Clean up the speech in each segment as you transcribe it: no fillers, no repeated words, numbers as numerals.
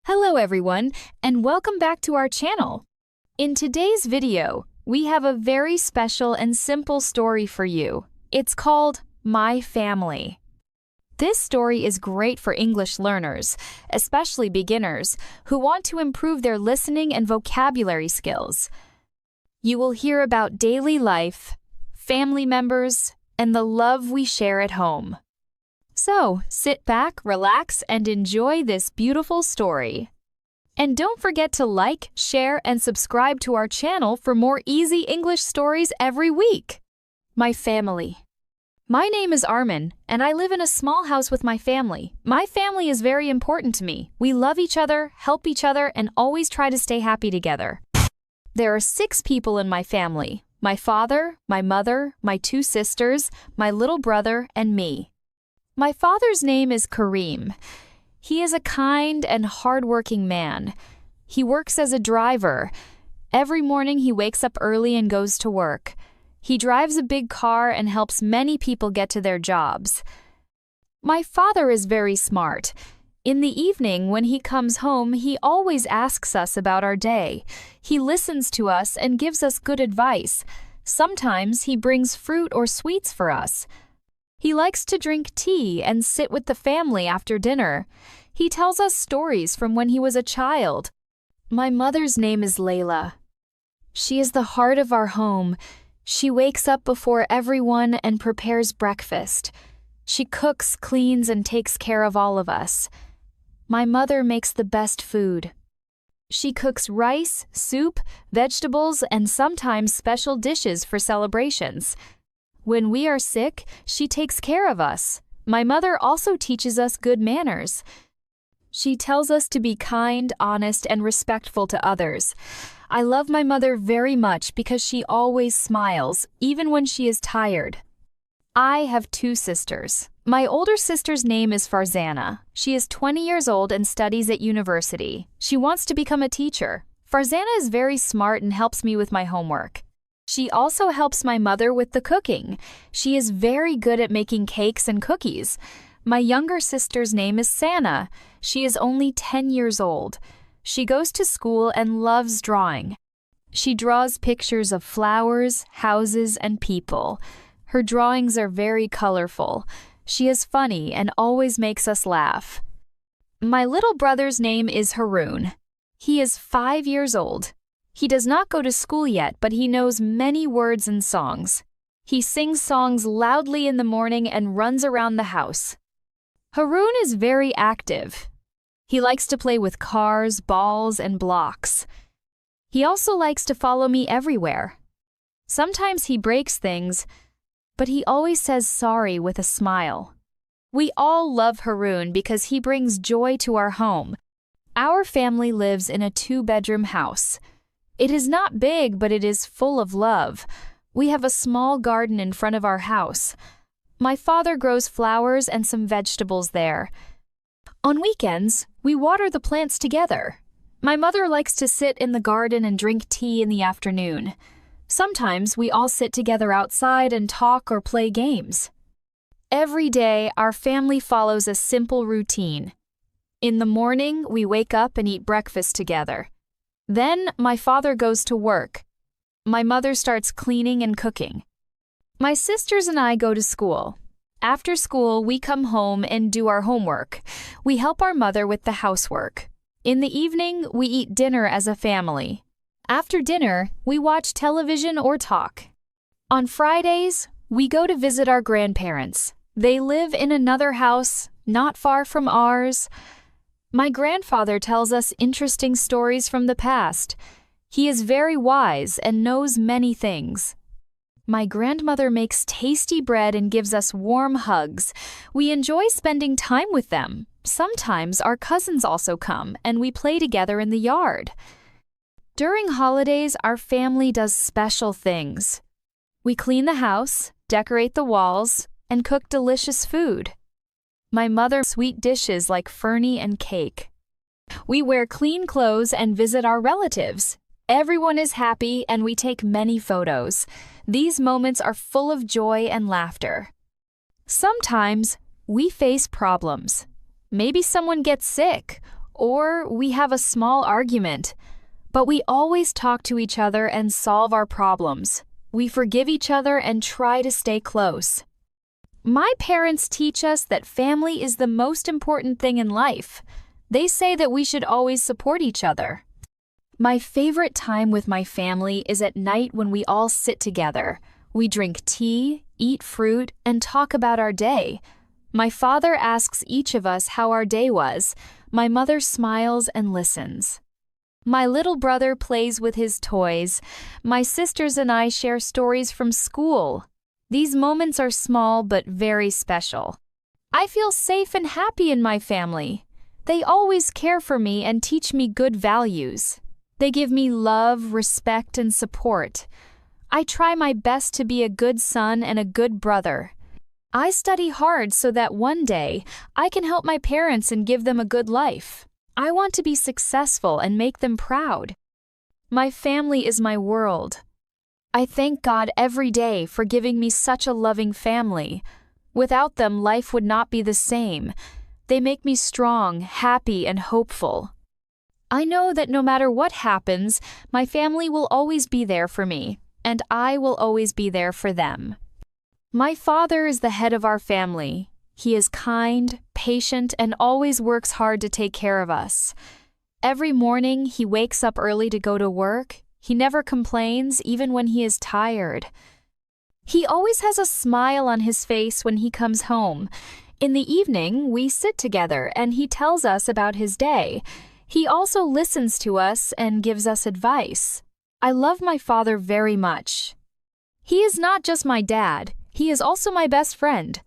Hello everyone, and welcome back to our channel. In today's video, we have a very special and simple story for you. It's called My Family. This story is great for English learners, especially beginners, who want to improve their listening and vocabulary skills. You will hear about daily life, family members, and the love we share at home. So, sit back, relax, and enjoy this beautiful story. And don't forget to like, share, and subscribe to our channel for more easy English stories every week. My family. My name is Armin, and I live in a small house with my family. My family is very important to me. We love each other, help each other, and always try to stay happy together. There are 6 people in my family: my father, my mother, my 2 sisters, my little brother, and me. My father's name is Kareem. He is a kind and hardworking man. He works as a driver. Every morning he wakes up early and goes to work. He drives a big car and helps many people get to their jobs. My father is very smart. In the evening, when he comes home, he always asks us about our day. He listens to us and gives us good advice. Sometimes he brings fruit or sweets for us. He likes to drink tea and sit with the family after dinner. He tells us stories from when he was a child. My mother's name is Layla. She is the heart of our home. She wakes up before everyone and prepares breakfast. She cooks, cleans, and takes care of all of us. My mother makes the best food. She cooks rice, soup, vegetables, and sometimes special dishes for celebrations. When we are sick, she takes care of us. My mother also teaches us good manners. She tells us to be kind, honest, and respectful to others. I love my mother very much because she always smiles, even when she is tired. I have 2 sisters. My older sister's name is Farzana. She is 20 years old and studies at university. She wants to become a teacher. Farzana is very smart and helps me with my homework. She also helps my mother with the cooking. She is very good at making cakes and cookies. My younger sister's name is Sana. She is only 10 years old. She goes to school and loves drawing. She draws pictures of flowers, houses, and people. Her drawings are very colorful. She is funny and always makes us laugh. My little brother's name is Haroon. He is 5 years old. He does not go to school yet, but he knows many words and songs. He sings songs loudly in the morning and runs around the house. Haroon is very active. He likes to play with cars, balls, and blocks. He also likes to follow me everywhere. Sometimes he breaks things, but he always says sorry with a smile. We all love Haroon because he brings joy to our home. Our family lives in a 2-bedroom house. It is not big, but it is full of love. We have a small garden in front of our house. My father grows flowers and some vegetables there. On weekends, we water the plants together. My mother likes to sit in the garden and drink tea in the afternoon. Sometimes we all sit together outside and talk or play games. Every day, our family follows a simple routine. In the morning, we wake up and eat breakfast together. Then, my father goes to work. My mother starts cleaning and cooking. My sisters and I go to school. After school, we come home and do our homework. We help our mother with the housework. In the evening, we eat dinner as a family. After dinner, we watch television or talk. On Fridays, we go to visit our grandparents. They live in another house, not far from ours. My grandfather tells us interesting stories from the past. He is very wise and knows many things. My grandmother makes tasty bread and gives us warm hugs. We enjoy spending time with them. Sometimes our cousins also come and we play together in the yard. During holidays, our family does special things. We clean the house, decorate the walls, and cook delicious food. My mother makes sweet dishes like fernie and cake. We wear clean clothes and visit our relatives. Everyone is happy and we take many photos. These moments are full of joy and laughter. Sometimes we face problems. Maybe someone gets sick or we have a small argument. But we always talk to each other and solve our problems. We forgive each other and try to stay close. My parents teach us that family is the most important thing in life. They say that we should always support each other. My favorite time with my family is at night when we all sit together. We drink tea, eat fruit, and talk about our day. My father asks each of us how our day was. My mother smiles and listens. My little brother plays with his toys. My sisters and I share stories from school. These moments are small but very special. I feel safe and happy in my family. They always care for me and teach me good values. They give me love, respect, and support. I try my best to be a good son and a good brother. I study hard so that one day I can help my parents and give them a good life. I want to be successful and make them proud. My family is my world. I thank God every day for giving me such a loving family. Without them, life would not be the same. They make me strong, happy, and hopeful. I know that no matter what happens, my family will always be there for me, and I will always be there for them. My father is the head of our family. He is kind, patient, and always works hard to take care of us. Every morning, he wakes up early to go to work. He never complains, even when he is tired. He always has a smile on his face when he comes home. In the evening, we sit together and he tells us about his day. He also listens to us and gives us advice. I love my father very much. He is not just my dad, he is also my best friend.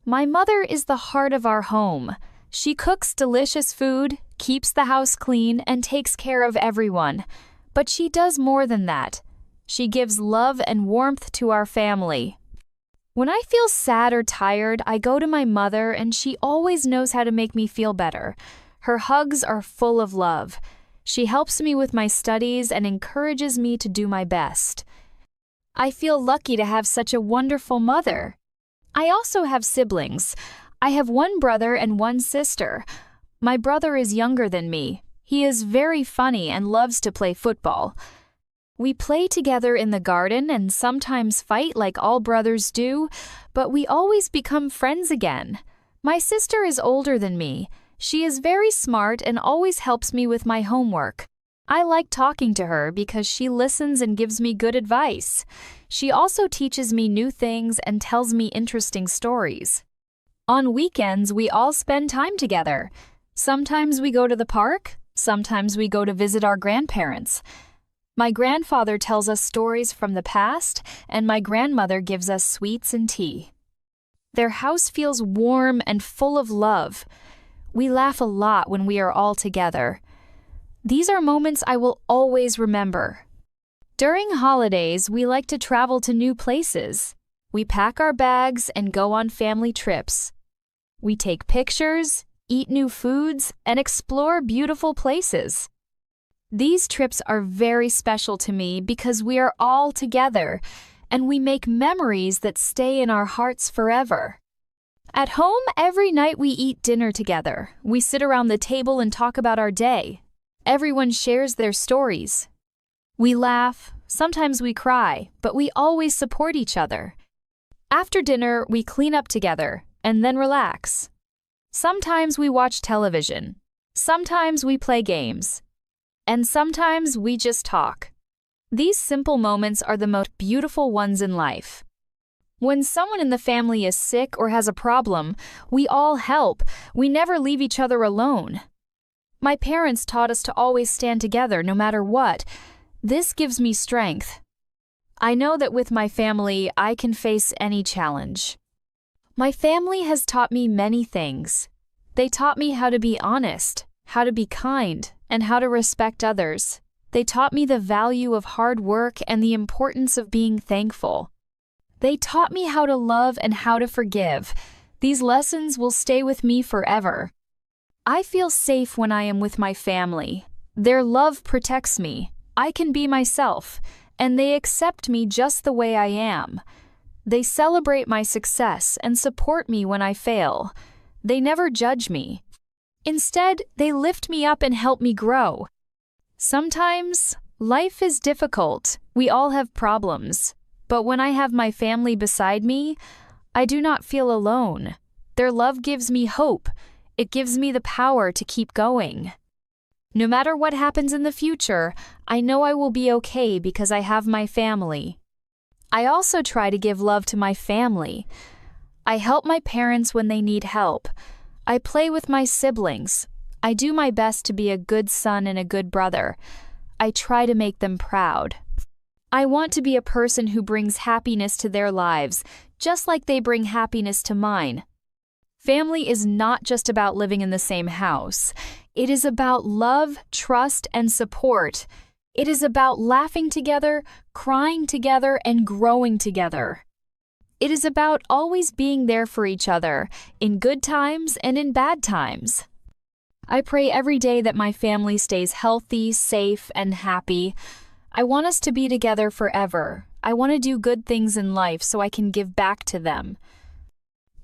My mother is the heart of our home. She cooks delicious food, keeps the house clean, and takes care of everyone. But she does more than that. She gives love and warmth to our family. When I feel sad or tired, I go to my mother and she always knows how to make me feel better. Her hugs are full of love. She helps me with my studies and encourages me to do my best. I feel lucky to have such a wonderful mother. I also have siblings. I have one brother and one sister. My brother is younger than me. He is very funny and loves to play football. We play together in the garden and sometimes fight like all brothers do, but we always become friends again. My sister is older than me. She is very smart and always helps me with my homework. I like talking to her because she listens and gives me good advice. She also teaches me new things and tells me interesting stories. On weekends, we all spend time together. Sometimes we go to the park, sometimes we go to visit our grandparents. My grandfather tells us stories from the past, and my grandmother gives us sweets and tea. Their house feels warm and full of love. We laugh a lot when we are all together. These are moments I will always remember. During holidays, we like to travel to new places. We pack our bags and go on family trips. We take pictures, eat new foods, and explore beautiful places. These trips are very special to me because we are all together, and we make memories that stay in our hearts forever. At home, every night we eat dinner together. We sit around the table and talk about our day. Everyone shares their stories. We laugh, sometimes we cry, but we always support each other. After dinner, we clean up together and then relax. Sometimes we watch television. Sometimes we play games. And sometimes we just talk. These simple moments are the most beautiful ones in life. When someone in the family is sick or has a problem, we all help. We never leave each other alone. My parents taught us to always stand together no matter what. This gives me strength. I know that with my family, I can face any challenge. My family has taught me many things. They taught me how to be honest, how to be kind, and how to respect others. They taught me the value of hard work and the importance of being thankful. They taught me how to love and how to forgive. These lessons will stay with me forever. I feel safe when I am with my family. Their love protects me. I can be myself, and they accept me just the way I am. They celebrate my success and support me when I fail. They never judge me. Instead, they lift me up and help me grow. Sometimes, life is difficult. We all have problems. But when I have my family beside me, I do not feel alone. Their love gives me hope. It gives me the power to keep going. No matter what happens in the future, I know I will be okay because I have my family. I also try to give love to my family. I help my parents when they need help. I play with my siblings. I do my best to be a good son and a good brother. I try to make them proud. I want to be a person who brings happiness to their lives, just like they bring happiness to mine. Family is not just about living in the same house. It is about love, trust, and support. It is about laughing together, crying together, and growing together. It is about always being there for each other, in good times and in bad times. I pray every day that my family stays healthy, safe, and happy. I want us to be together forever. I want to do good things in life so I can give back to them.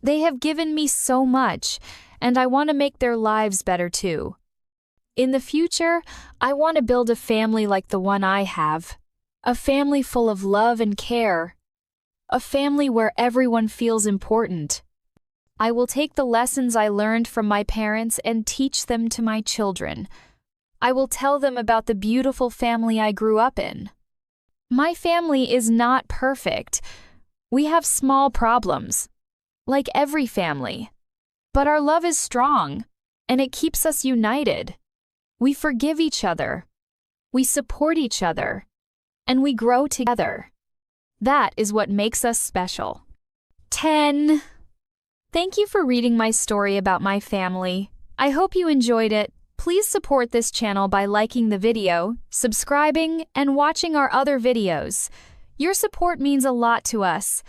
They have given me so much, and I want to make their lives better too. In the future, I want to build a family like the one I have. A family full of love and care. A family where everyone feels important. I will take the lessons I learned from my parents and teach them to my children. I will tell them about the beautiful family I grew up in. My family is not perfect. We have small problems, like every family. But our love is strong, and it keeps us united. We forgive each other. We support each other. And we grow together. That is what makes us special. 10. Thank you for reading my story about my family. I hope you enjoyed it. Please support this channel by liking the video, subscribing, and watching our other videos. Your support means a lot to us.